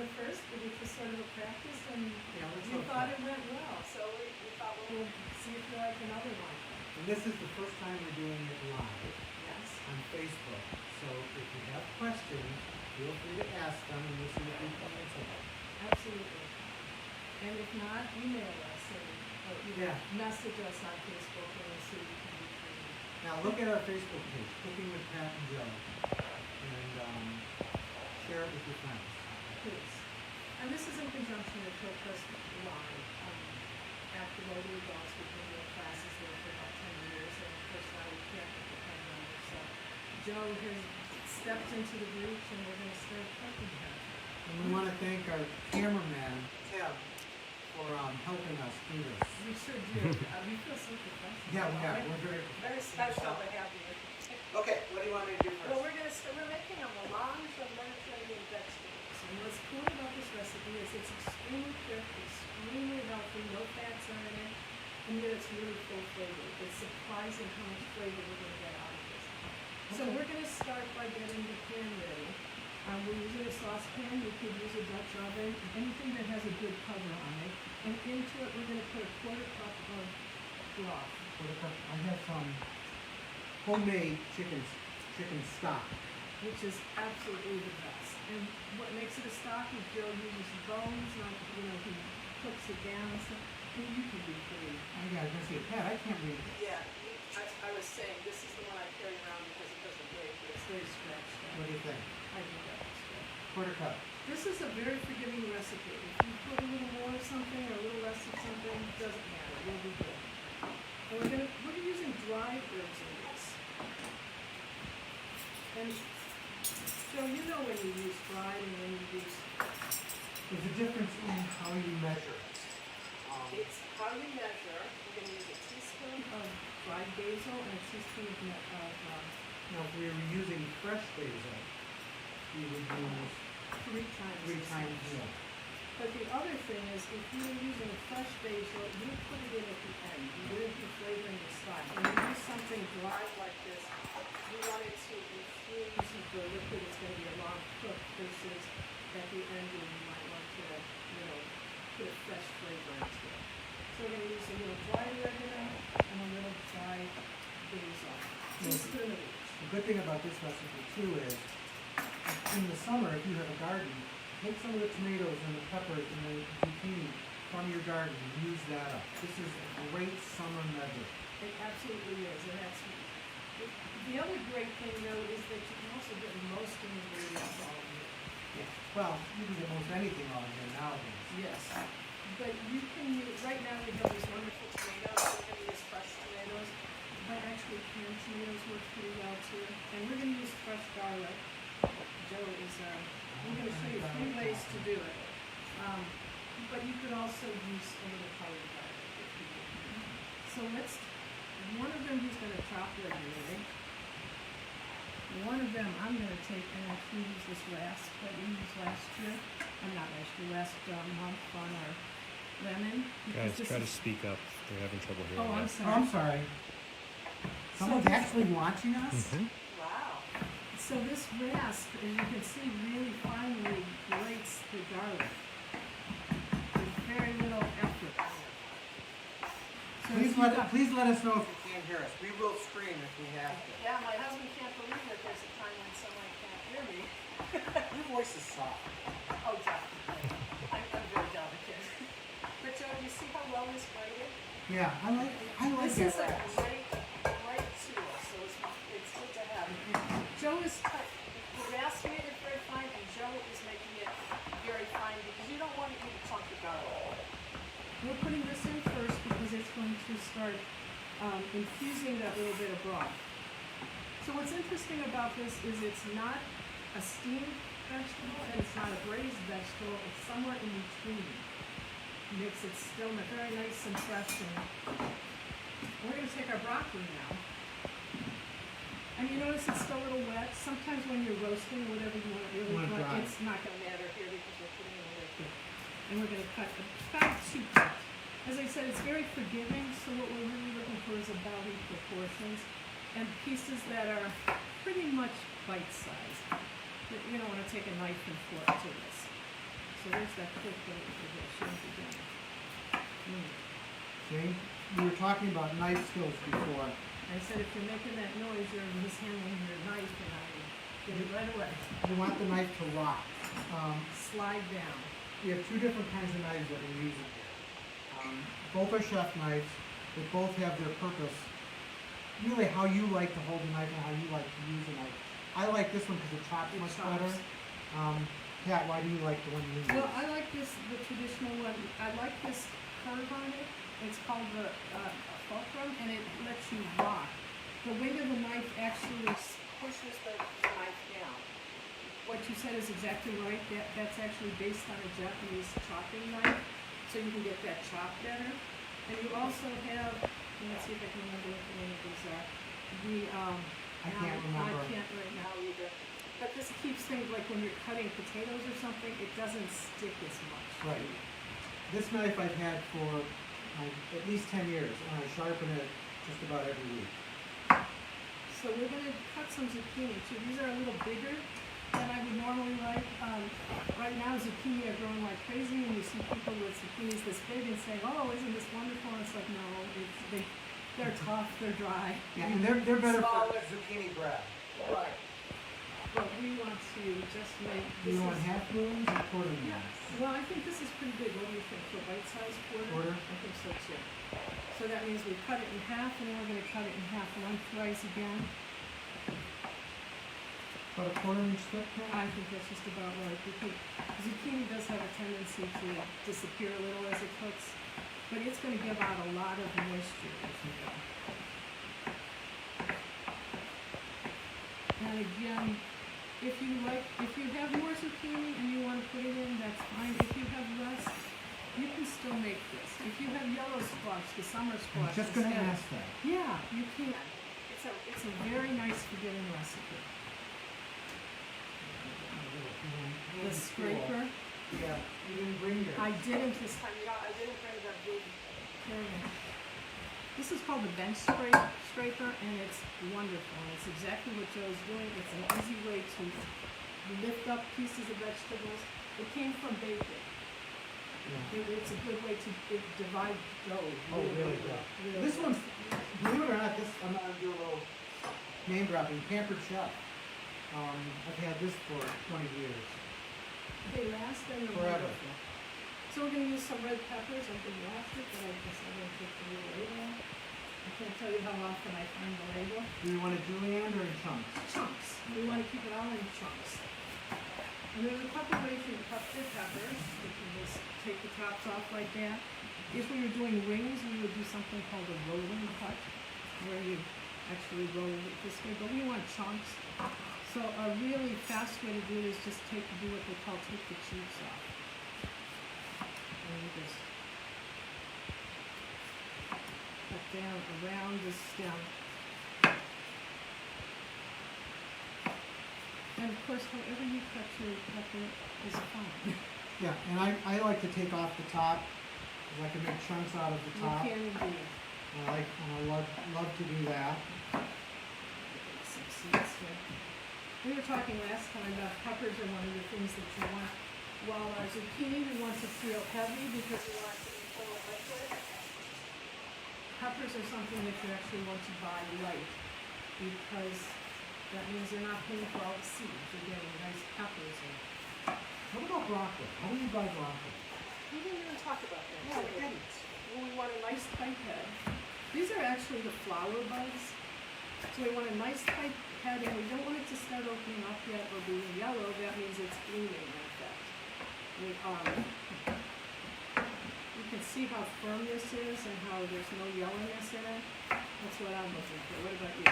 the first, we did just sort of a practice, and Yeah, let's we hope thought so. it went well, so we thought we'll see if you like another one. And this is the first time we're doing it live Yes. on Facebook. So if you have questions, feel free to ask them and we'll see if we can answer them. Absolutely. And if not, email us or Yeah. message us on Facebook and we'll see if we can do for you. Now look at our Facebook page, Cooking with Pat and Joe, and share it with your friends. Please. And this is in conjunction with Hillcrest Family. After Rotary Dolls, we've been doing classes there for about 10 years, and of course now we can't get the pen number. So Joe has stepped into the breach, and we're going to start helping her. And we want to thank our cameraman, Tim, for helping us do this. We sure do. We feel so professional. Yeah, we have. We're very Very special to have you. Okay, what do you want me to do Well, first? we're making a melange of Mediterranean vegetables. And what's cool about this recipe is it's extremely quick, extremely healthy, no fats are in it, and yet it's really full flavor. It's surprising how much flavor we're going to get out of this. So Okay. we're going to start by getting the pan ready. We're using a saucepan. You could use a Dutch oven, anything that has a good cover on it. And into it, we're going to put a quarter cup of broth. I have some homemade chicken stock. Which is absolutely the best. And what makes it a stock is Joe uses bones, not, he cooks it down and stuff. And you can be free. I gotta go see Pat. I can't read this. Yeah, I was saying, this is the one I carry around because it doesn't break, but it's very scratched out. What do you think? I think that was good. Quarter cup. This is a very forgiving recipe. If you put a little more of something or a little less of something, it doesn't matter, you'll be good. And we're using dried herbs in this. And Joe, you know when you use dried and when you use, There's a difference in how you measure it. it's how you measure. We're going to use a teaspoon of dried basil and a teaspoon of Now, if we were using fresh basil, we would use 3 times. 3 as times much. more. But the other thing is, if you were using fresh basil, you put it in at the end. You wouldn't be flavoring the stock. When you use something dry like this, you want it to infuse the liquid. It's going to be a long cook versus at the end when you might want to, put a fresh flavor into it. So we're going to use a little dried oregano and a little dried basil. Teaspoon of each. The good thing about this recipe too is, in the summer, if you have a garden, take some of the tomatoes and the peppers and the zucchini from your garden and use that up. This is a great summer medley. It absolutely is, and that's the other great thing though is that you can also get most ingredients all year. Yeah. Well, you can get most anything on here nowadays. Yes. But you can use, right now we have these wonderful tomatoes, we're going to use fresh tomatoes, but actually canned tomatoes work pretty well too. And we're going to use fresh garlic. Joe is, I'm going to show you 3 ways to do it. But you could also use a little powdered garlic if you want. So one of them he's going to chop regularly. One of them I'm going to take and actually use this rasp that we used last year. Last month on our lemon. Guys, because try to this is- speak up. They're having trouble hearing Oh, I'm you. sorry. Oh, I'm sorry. Someone's this- actually watching us? Wow. So this rasp, as you can see, really finely grates the garlic with very little effort. So if Please let us know if you can't hear us. We will scream if we have to. Yeah, my husband can't believe that there's a time when someone can't hear me. Your voice is soft. Oh, definitely. I'm very delicate. But Joe, do you see how well this grated? Yeah, I like This that is a rasp. great tool, so it's good to have. Joe is we're rasping it very fine, and Joe is making it very fine because you don't want to eat a chunk of garlic. We're putting this in first because it's going to start infusing that little bit of broth. So what's interesting about this is it's not a steamed vegetable and it's not a braised vegetable. It's somewhere in between. Makes it still very nice and fresh. And we're going to take our broccoli now. And you notice it's still a little wet. Sometimes when you're roasting, whatever you want it really Want it dry, dry. it's not going to matter here because we're putting in the liquid. And we're going to cut about 2 cups. As I said, it's very forgiving, so what we're really looking for is about equal portions and pieces that are pretty much bite-sized. You don't want to take a knife and fork to this. So so there's that clip that I showed again. See, we were talking about knife skills before. I said if you're making that noise, you're mishandling your knife, and I get it right away. You want the knife to lock. Slide down. We have two different kinds of knives that we're using here. Both are chef knives. They both have their purpose. Really, how you like to hold a knife and how you like to use a knife. I like this one because it chops It much chops. better. Pat, why do you like the one you use? Well, I like this, the traditional one. I like this curve on it. It's called the fulcrum, and it lets you lock. The weight of the knife actually pushes the knife down. What you said is exactly right. That's actually based on a Japanese chopping knife, so you can get that chop better. And you also have, let's see if I can remember what the name of these are. I can't remember. I can't right now either. But this keeps things, like when you're cutting potatoes or something, it doesn't stick as much. Right. This knife I've had for at least 10 years, and I sharpen it just about every week. So we're gonna cut some zucchini too. These are a little bigger than I would normally like. Right now zucchini are growing like crazy, and you see people with zucchinis this big and saying, "Oh, isn't this wonderful?" And it's like, no, they're tough, they're dry. Yeah, and they're better Smaller. for zucchini bread. Right. But we want to just make Do you want half moons or quarter moons? Yeah. Well, I think this is pretty big. What do you think? For bite-sized quarter? Quarter? I think so too. So that means we cut it in half, and then we're going to cut it in half lengthwise again. About a quarter-inch thick, Pat? I think that's just about right, because zucchini does have a tendency to disappear a little as it cooks, but it's going to give out a lot of moisture as we go. And again, if you have more zucchini and you want to put it in, that's fine. If you have less, you can still make this. If you have yellow squash, the summer I'm squash, just going to instead- ask that. Yeah, you can. It's a very nice forgiving recipe. The scraper. Yeah, you didn't bring yours. I didn't this time. Yeah, I didn't bring the big pyramid. This is called the bench scraper, and it's wonderful. And it's exactly what Joe's doing. It's an easy way to lift up pieces of vegetables. It came from baking. Yeah. It's a good way to divide dough. Oh, really good. Really This good. one's, believe it or not, I'm gonna do a little name dropping. Pampered Chef. I've had this for 20 years. They last and they're Forever. wonderful. So we're going to use some red peppers. I can wash it, but I guess I'm going to take the little label off. I can't tell you how often I find the label. Do you want it julienne or in chunks? Chunks. We want to keep it all in chunks. And there's a couple ways you can cut your peppers. You can just take the tops off like that. If we were doing wings, we would do something called a rolling cut, where you actually roll it this way, but we want chunks. So a really fast way to do it is just do what they call take the cheeks off. And you just cut down around the stem. And of course, however you cut your pepper is fine. Yeah, and I like to take off the top, because I can make chunks out of the You top. can indeed. I love to do that. Some seeds here. We were talking last time about peppers are one of the things that you want. While our zucchini, we want to feel heavy because we want it to be full of liquid. Peppers are something that you actually want to buy light, because that means you're not paying for all the seeds. You're getting nice peppers. What about broccoli? How do you buy broccoli? We didn't even talk about that. Yeah, did we? we didn't. Well, we want a nice tight head. These are actually the flower buds. So we want a nice tight head, and we don't want it to start opening up yet or being yellow. That means it's blooming like that. You can see how firm this is and how there's no yellowness in it. That's what I'm looking for. What about you?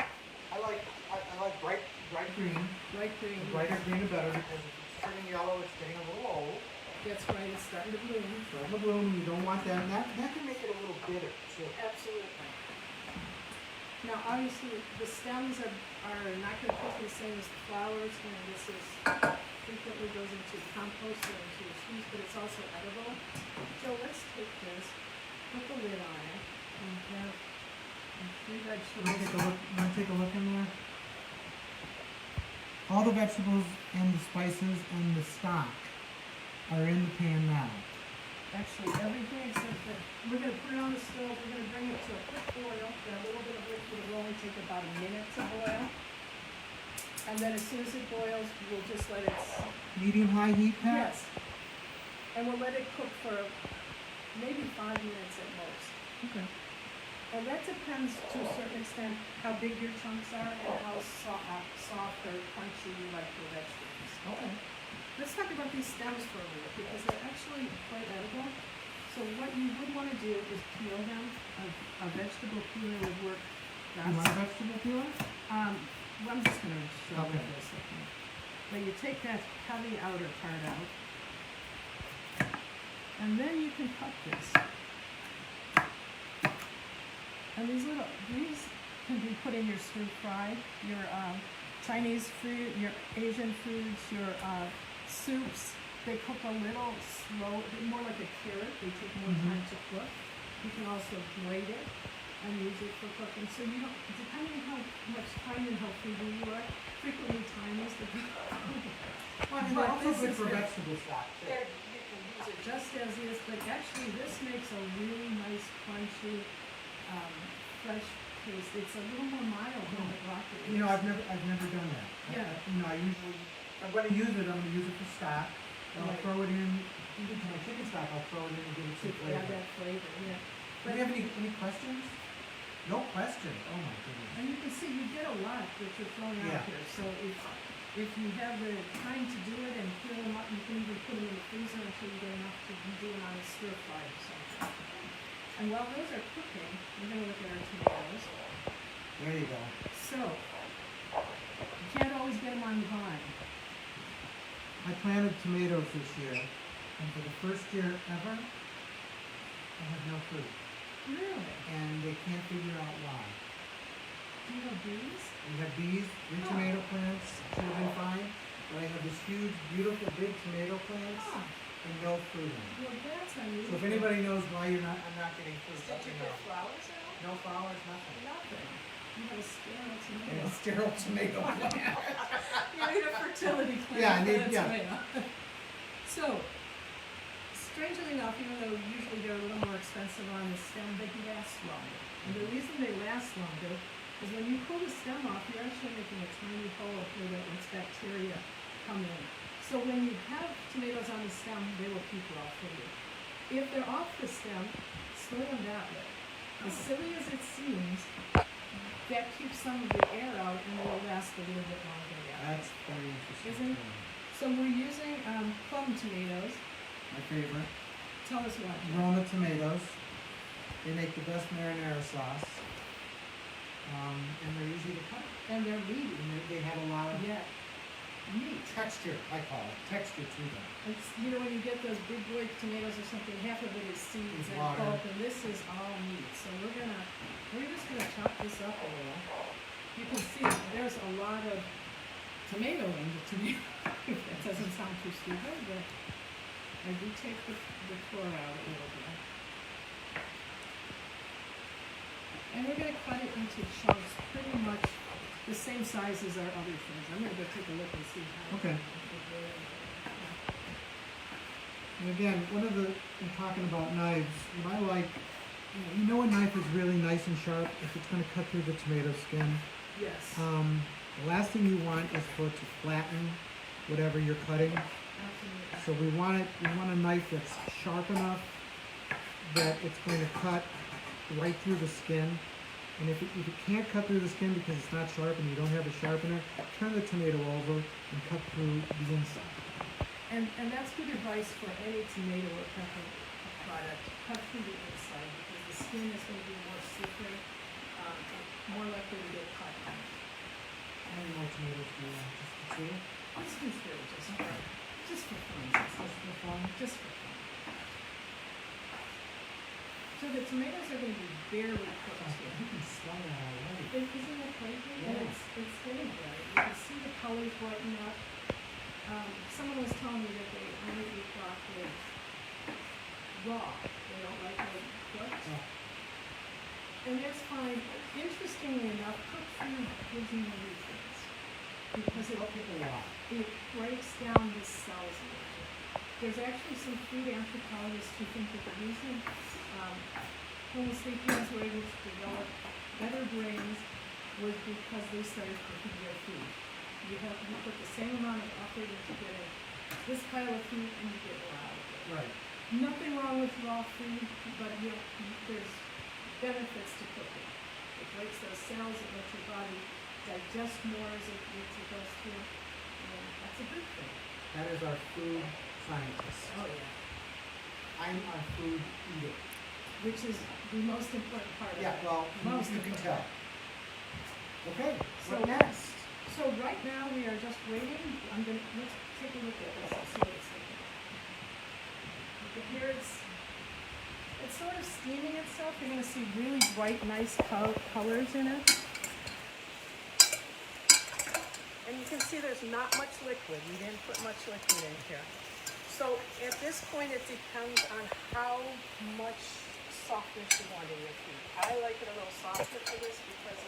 I like bright green. Light green. The brighter green the better, because if it's turning yellow, it's getting a little old. That's right. It's starting to bloom. Starting to bloom, you don't want that. And that can make it a little bitter too. Absolutely. Now, obviously, the stems are not going to cook the same as the flowers, and this is frequently goes into compost or into your sweets, but it's also edible. Joe, let's take this, put the lid on it, and have three vegetables. Want to take a look in there? All the vegetables and the spices and the stock are in the pan now. Actually, everything except that, we're gonna put it on the stove, we're gonna bring it to a quick boil, that little bit of liquid will only take about a minute to boil. And then as soon as it boils, we'll just let it, Medium-high heat, Pat? yes. And we'll let it cook for maybe 5 minutes at most. Okay. And that depends to a certain extent how big your chunks are and how soft or crunchy you like your vegetables. Okay. Let's talk about these stems for a minute because they're actually quite edible. So what you would want to do is peel them. A vegetable peeler would work best. You want a vegetable peeler? Well, I'm just going to show you Okay. this. But you take that heavy outer part out. And then you can cut this. And these can be put in your stir fry, your Chinese food, your Asian foods, your soups. They cook a little slow, more like a carrot. They take more time to cook. You can also grate it and use it for cooking. So you don't, depending on how much time and how foodie you are, frequently time is the Well, and But they're also this good is for good. vegetable stock, too. You can use it just as is, but actually this makes a really nice, crunchy, fresh taste. It's a little more mild than the broccoli. You know, I've never done that. Yeah. I usually, if I'm gonna use it, I'm gonna use it for stock. And I'll Right. throw it in, even to my chicken stock, I'll throw it in and give it To some add flavor. that flavor, yeah. Do you have any questions? No questions, oh my goodness. And you can see you get a lot that you're throwing Yeah. out here. So if you have the time to do it and peel them up, you can even put them in the freezer until you get enough to do it on a stir fry or something. And while those are cooking, we're gonna look at our tomatoes. There you go. So, you can't always get them on the vine. I planted tomatoes this year, and for the first year ever, I have no fruit. Really? And they can't figure out why. Do you have bees? We have bees, big Oh. tomato plants, should have been fine, but I have this huge, beautiful, big tomato plants Oh, and no fruit in them. well, that's unusual. So if anybody knows why I'm not getting fruit, Did let you me get know. flowers at all? No flowers, nothing. Nothing. You have a sterile And tomato. a sterile tomato plant. You need a fertility plan Yeah, I for need- the yeah. tomato. So, strangely enough, even though usually they're a little more expensive on the stem, they last longer. And the reason they last longer is when you pull the stem off, you're actually making a tiny hole where that lets bacteria come in. So when you have tomatoes on the stem, they will keep well for you. If they're off the stem, store them that way. As silly as it seems, that keeps some of the air out and they will last a little bit longer. Yeah. That's very interesting. Isn't it? to me. So we're using plum tomatoes. My favorite. Tell us what. Roma tomatoes. They make the best marinara sauce. And they're easy to cut. And they're meaty. And they have a lot of Yeah. Meat. texture, I call it, texture to them. It's, you know, when you get those big boy tomatoes or something, half of it is seeds Is and water. pulp, and this is all meat. So we're just gonna chop this up a little. You can see there's a lot of tomato in the tomato. That doesn't sound too stupid, but I do take the core out a little bit. And we're gonna cut it into chunks pretty much the same size as our other things. I'm gonna go take a look and see how. Okay. And again, in talking about knives, what I like, you know a knife is really nice and sharp if it's gonna cut through the tomato skin. Yes, The last thing you want is for it to flatten whatever you're cutting. absolutely. So we want a knife that's sharp enough that it's going to cut right through the skin. And if it can't cut through the skin because it's not sharp and you don't have a sharpener, turn the tomato over and cut through the inside. And that's good advice for any tomato or pepper product. Cut through the inside because the skin is going to be more slippery, and more likely to get cut. How many more tomatoes do you want? Just the two? Let's do three, just for fun. Just for fun. Just for fun. So the tomatoes are going to be barely cooked here. You can smell that already. Isn't that crazy? Yeah. And it's getting there. You can see the colors brighten up. Someone was telling me that they only eat broccoli raw. They don't like it cooked. Oh. And that's fine. Interestingly enough, cooked food gives you more nutrients because Some people a lot. it breaks down the cells in it. there's actually some food anthropologists who think that the reason Homo sapiens were able to develop better brains was because they started cooking their food. You put the same amount of effort into getting this pile of food and you get more out of it. Right. Nothing wrong with raw food, but there's benefits to cooking. It breaks those cells, it lets your body digest more as it goes through, and that's a good thing. That is our food scientist. Oh yeah. I'm our food eater. Which is the most important part of it. Yeah, well, Most you can important. tell. Okay, So- what next? So right now, we are just waiting. Let's take a look at this and see what it's thinking. Okay, here it's sort of steaming itself. You're gonna see really bright, nice colors in it. And you can see there's not much liquid. We didn't put much liquid in here. So at this point, it depends on how much softness you want in your food. I like it a little softer for this because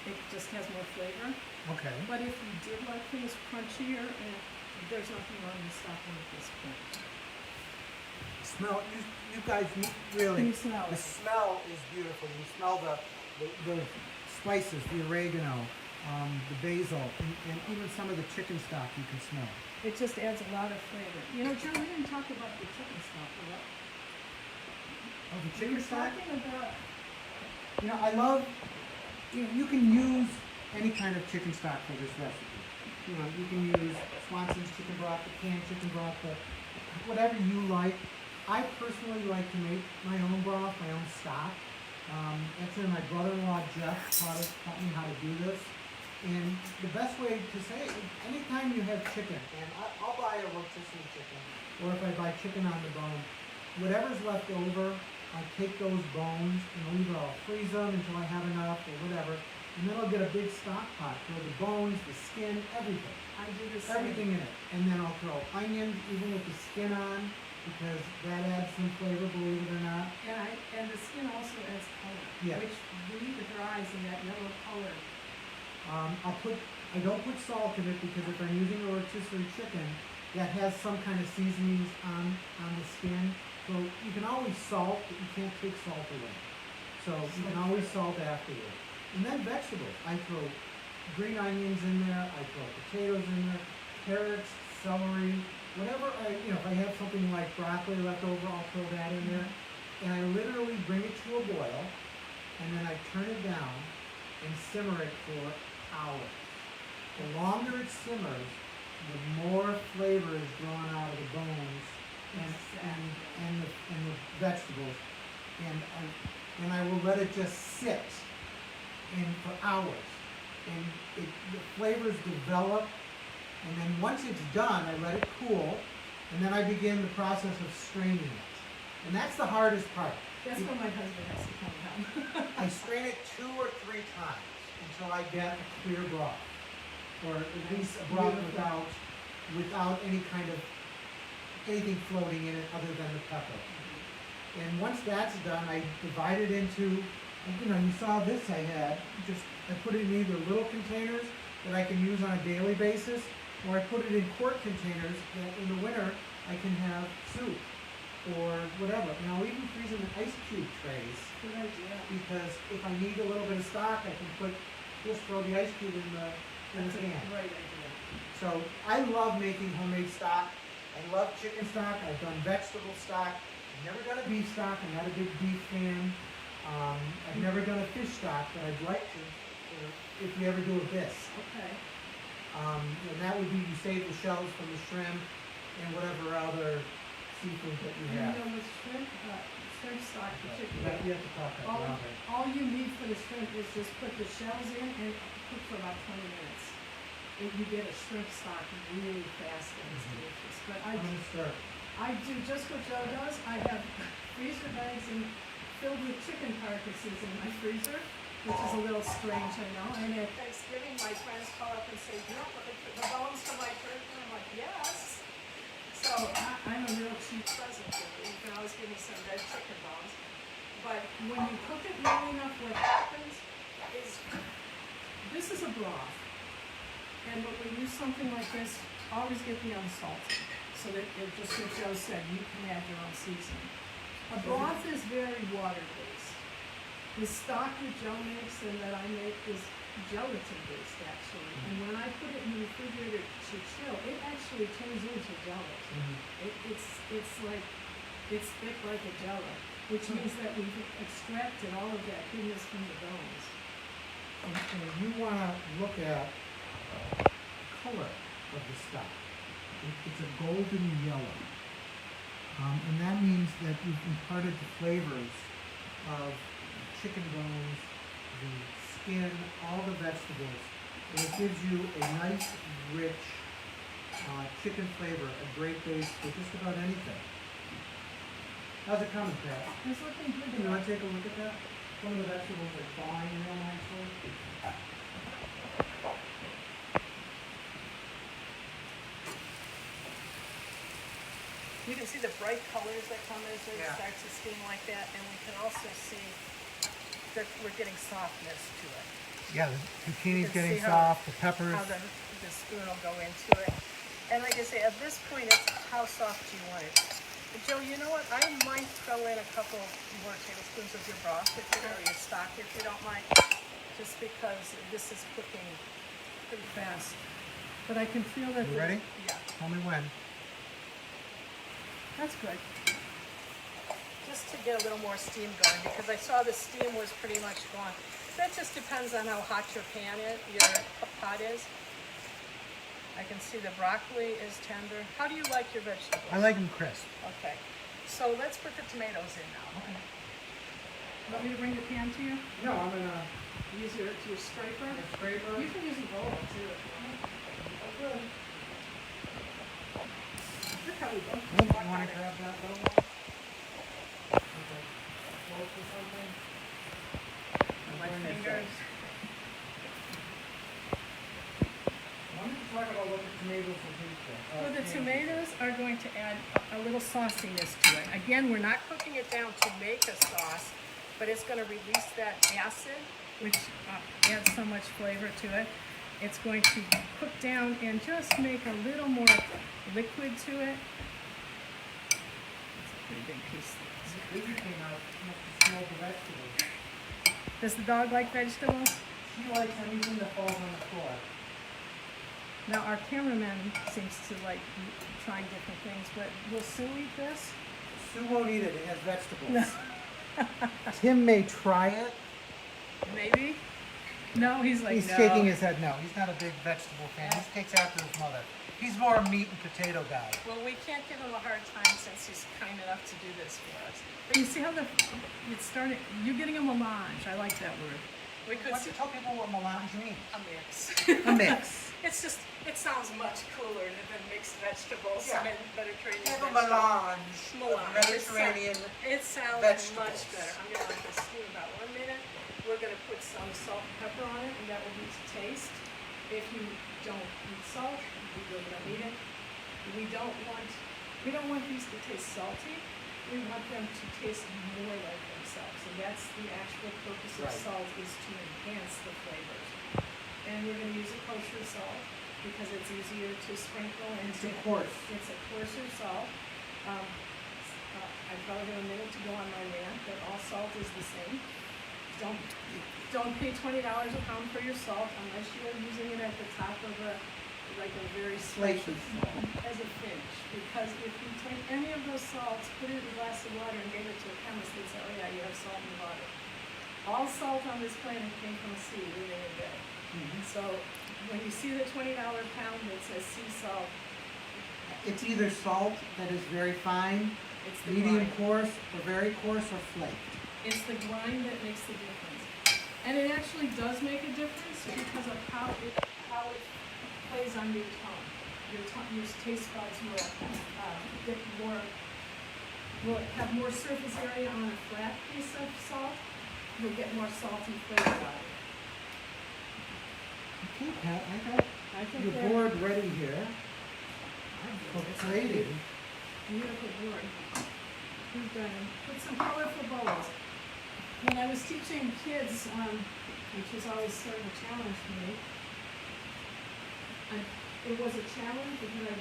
it just has more flavor. Okay. But if you did like things crunchier, there's nothing wrong with stopping at this point. Smell, you guys really. Can you smell The it? smell is beautiful. You smell the spices, the oregano, the basil, and even some of the chicken stock you can smell. It just adds a lot of flavor. You know, Joe, we didn't talk about the chicken stock a lot. Oh, the We chicken were stock? talking about, You know, I love, you can use any kind of chicken stock for this recipe. You know, you can use Swanson's chicken broth, the canned chicken broth, whatever you like. I personally like to make my own broth, my own stock. Actually, my brother-in-law Jeff taught me how to do this. And the best way to say it, anytime you have chicken, and I'll buy a rotisserie chicken, or if I buy chicken on the bone, whatever's left over, I take those bones and either I'll freeze them until I have enough or whatever, and then I'll get a big stock pot for the bones, the skin, everything. I do the same. Everything in it. And then I'll throw onions, even with the skin on, because that adds some flavor, believe it or not. And the skin also adds color, Yeah. which when it dries in that yellow color. I don't put salt in it because if I'm using a rotisserie chicken, that has some kind of seasonings on the skin. So you can always salt, but you can't take salt away. So you can always salt afterwards. And then vegetables. I throw green onions in there, I throw potatoes in there, carrots, celery, whatever if I have something like broccoli left over, I'll throw that in there. And I literally bring it to a boil, and then I turn it down and simmer it for hours. The longer it simmers, the more flavor is drawn out of the bones and the vegetables. And I will let it just sit for hours. And the flavors develop, and then once it's done, I let it cool, and then I begin the process of straining it. And that's the hardest part. That's when my husband has to come down. I strain it 2 or 3 times until I get a clear broth, or at least a broth without any kind of anything floating in it other than the pepper. And once that's done, I divide it into, you saw this I had, I put it in either little containers that I can use on a daily basis, or I put it in quart containers that in the winter I can have soup or whatever. Now even freeze in the ice cube trays, Good idea. because if I need a little bit of stock, I can just throw the ice cube in the can. Great idea. So I love making homemade stock. I love chicken stock. I've done vegetable stock. I've never done a beef stock. I'm not a big beef fan. I've never done a fish stock, but I'd like to if we ever do a bisque. Okay. And that would be you save the shells from the shrimp and whatever other seafood that you have. With shrimp stock But you particularly, have to talk that around it. all you need for the shrimp is just put the shells in and cook for about 20 minutes. And you get a shrimp stock really fast and it's delicious. But I'm gonna start. I do just what Joe does. I have freezer bags filled with chicken carcasses in my freezer, which is a little strange, I know. And at Thanksgiving, my friends call up and say, "You don't put the bones from my turkey?" And I'm like, "Yes." So I'm a real cheap present for you. You can always give me some red chicken bones. But when you cook it long enough, what happens is this is a broth. And when we use something like this, always get the unsalted. so that it just what Joe said, you can add your own seasoning. A broth is very water-based. The stock that Joe makes and that I make is gelatin-based, actually. And when I put it in the refrigerator to chill, it actually turns into gelatin. It's thick like a jello, which means that we've extracted all of that goodness from the bones. And you want to look at color of the stock. It's a golden yellow. And that means that you've imparted the flavors of chicken bones, the skin, all the vegetables. And it gives you a nice, rich chicken flavor, a great base for just about anything. How's it coming, Pat? It's looking good. You want to take a look at that? Some of the vegetables are thawing real nicely. You can see the bright colors that come as it Yeah. starts to steam like that, and we can also see that we're getting softness to it. Yeah, the zucchini's You can getting see how- soft, the peppers. How the spoon will go into it. And like I say, at this point, it's how soft do you want it. But Joe, you know what? I might throw in a couple more tablespoons of your broth or your stock if you don't mind, just because this is cooking pretty fast. But I can feel that. You ready? Yeah. Tell me when. That's good. Just to get a little more steam going, because I saw the steam was pretty much gone. That just depends on how hot your pan is, your pot is. I can see the broccoli is tender. How do you like your vegetables? I like them crisp. Okay, so let's put the tomatoes in now. Okay. Want me to bring the pan to you? No, I'm gonna Use your scraper? scraper. You can use a bowl too. Good. Look how we both You walk want on to it. grab that little one? Okay. Fork or something? My Burn yourself. fingers. Why don't you talk about what the tomatoes will do for? Well, the tomatoes are going to add a little sauciness to it. Again, we're not cooking it down to make a sauce, but it's going to release that acid, which adds so much flavor to it. It's going to cook down and just make a little more liquid to it. It's a pretty big piece. Baby came out, must have smelled the vegetables. Does the dog like vegetables? She likes anything that falls on the floor. Now, our cameraman seems to like trying different things, but will Sue eat this? Sue won't eat it, it has vegetables. Tim may try it. Maybe? No, he's like, He's no. shaking his head no. He's not a big vegetable fan. He takes after his mother. He's more a meat and potato guy. Well, we can't give him a hard time since he's kind enough to do this for us. But you see how it's starting, you're getting a melange. I like that word. We could Why don't you tell people what melange means? a mix. A mix. It's just, it sounds much cooler than mixed vegetables Yeah. and Mediterranean Have a vegetables. melange. Melange. Mediterranean. It sounds vegetables. much better. I'm gonna let this steam about 1 minute. We're gonna put some salt and pepper on it, and that will be to taste. If you don't eat salt, you really don't need it. We don't want these to taste salty. We want them to taste more like themselves, and that's the actual purpose of Right. salt, is to enhance the flavors. And we're gonna use a kosher salt because it's easier to sprinkle and It's a coarse. It's a coarser salt. I've got a minute to go on my rant, but all salt is the same. Don't pay $20 a pound for your salt unless you're using it at the top of a very Flaky salt as a finish. Because if you take any of those salts, put it in a glass of water and gave it to a chemist, they'd say, oh yeah, you have salt in the water. All salt on this planet came from a sea within a day. So when you see the $20 pound that says sea salt, It's either salt that is very fine, it's the medium grind. coarse, or very coarse, or flaked. It's the grind that makes the difference. And it actually does make a difference because of how it plays on your tongue. Your taste buds will have more surface area on a flat piece of salt. You'll get more salty flavor out of it. Okay, Pat, I think your they're board ready here. It's I'm ready. beautiful board. We've got put some colorful bowls. When I was teaching kids, which was always sort of a challenge for me, it was a challenge because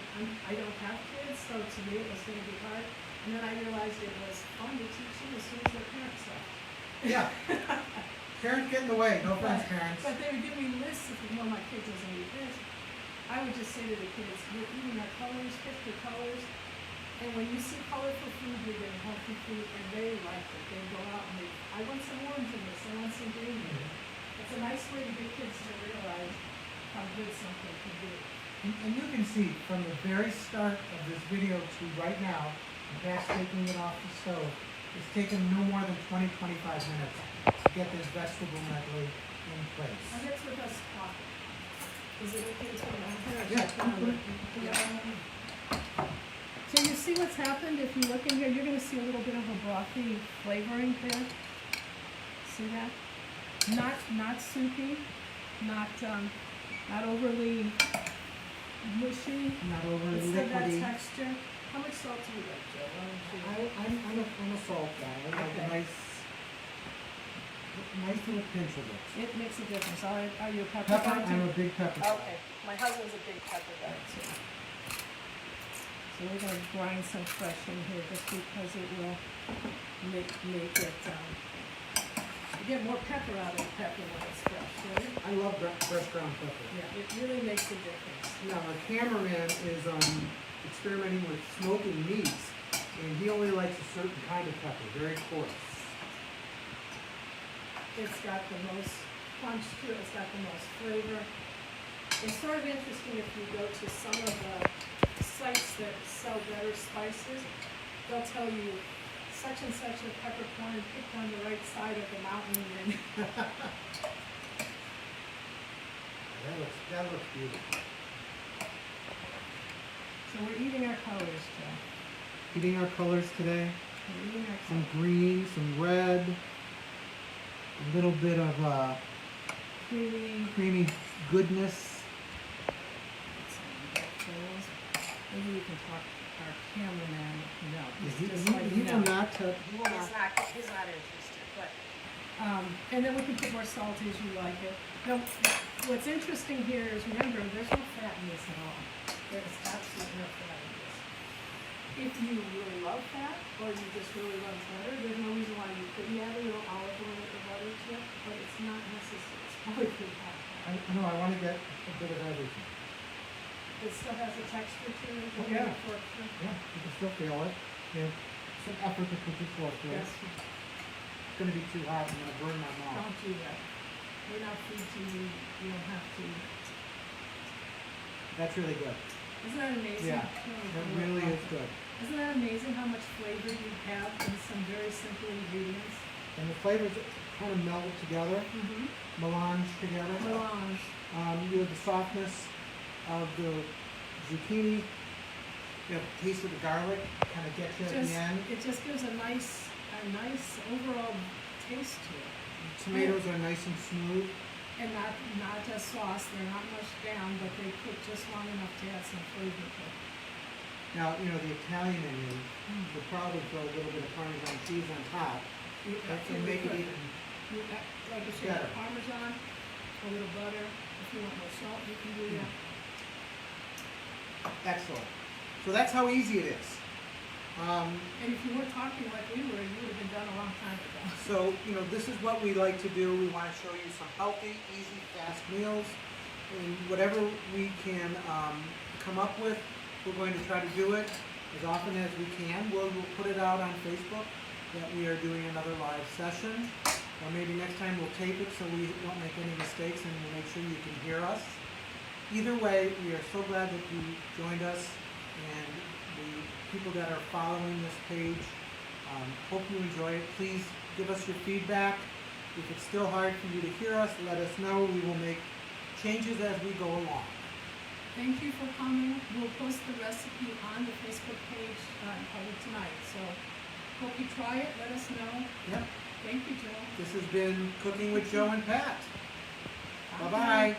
I don't have kids, so to me it was going to be hard. And then I realized it was fun to teach them as soon as their parents left. Yeah. Parents get in the way, no offense, parents. But they would give me lists of, well, my kids doesn't eat this. I would just say to the kids, you're eating our colors, pick your colors. And when you see colorful food, you're getting healthy food, and they like it. They go out and I want some orange in this, I want some green in it. It's a nice way to get kids to realize how good something can be. And you can see from the very start of this video to right now, Pat's taking it off the stove. It's taken no more than 20-25 minutes to get this vegetable medley in place. And that's with us talking. Is it okay to turn on here? Yeah. So you see what's happened? If you look in here, you're going to see a little bit of a brothy flavoring there. See that? Not soupy, not overly mushy. Not overly It's still that liquidy. texture. How much salt do you like, Joe? Why don't you? I'm a salt guy. I like Okay. a nice little pinch of it. It makes a difference. Are you a pepper Pepper, guy too? I'm a big pepper guy. Okay, my husband's a big pepper guy too. So we're gonna grind some fresh in here just because it will make it, you get more pepper out of the pepper when it's fresh, right? I love fresh ground pepper. Yeah, it really makes a difference. Now, our cameraman is experimenting with smoking meats, and he only likes a certain kind of pepper, very coarse. It's got the most punch to it, it's got the most flavor. It's sort of interesting if you go to some of the sites that sell better spices, they'll tell you such and such a peppercorn picked on the right side of the mountain and That looks beautiful. so we're eating our colors, Joe. Eating our colors today. We're eating our Some colors. green, some red, a little bit of creamy goodness. Maybe we can talk our cameraman, no, He just like, will no. not. He's not interested, but, and then we can put more salt as you like it. Now, what's interesting here is, remember, there's no fat in this at all. There's absolutely no fat in this. If you really love fat, or you just really love butter, there's no reason why you couldn't add a little olive oil or butter to it, but it's not necessary. It's probably good fat. I want to get a bit of everything. It still has a texture to it. Oh, yeah. Texture. Yeah, you can still feel it. Yeah, some effort to put your fork through. Yes. It's going to be too hot. I'm going to burn my mouth. Don't do that. We're not food TV. You don't have to. That's really good. Isn't that amazing? Yeah, that really is good. Isn't that amazing how much flavor you have in some very simple ingredients? And the flavors kind of meld together, melange together. Melange. You have the softness of the zucchini. You have the taste of the garlic, kind of gets you at the end. It just gives a nice overall taste to it. The tomatoes are nice and smooth. And not just sauce, they're not mushed down, but they cook just long enough to add some flavor to it. Now, you know, the Italian menu will probably throw a little bit of Parmesan cheese on top and make it even Like I said, better. Parmesan, a little butter. If you want more salt, you can do that. Excellent. So that's how easy it is. And if you weren't talking like we were, you would have been done a long time ago. So, you know, this is what we like to do. We want to show you some healthy, easy, fast meals. And whatever we can come up with, we're going to try to do it as often as we can. We'll put it out on Facebook that we are doing another live session. Or maybe next time we'll tape it so we don't make any mistakes and we'll make sure you can hear us. Either way, we are so glad that you joined us, and the people that are following this page, hope you enjoy it. Please give us your feedback. If it's still hard for you to hear us, let us know. We will make changes as we go along. Thank you for coming. We'll post the recipe on the Facebook page probably tonight. So hope you try it. Let us know. Yep. Thank you, Joe. This has been Cooking with Joe and Pat. Bye. Bye-bye.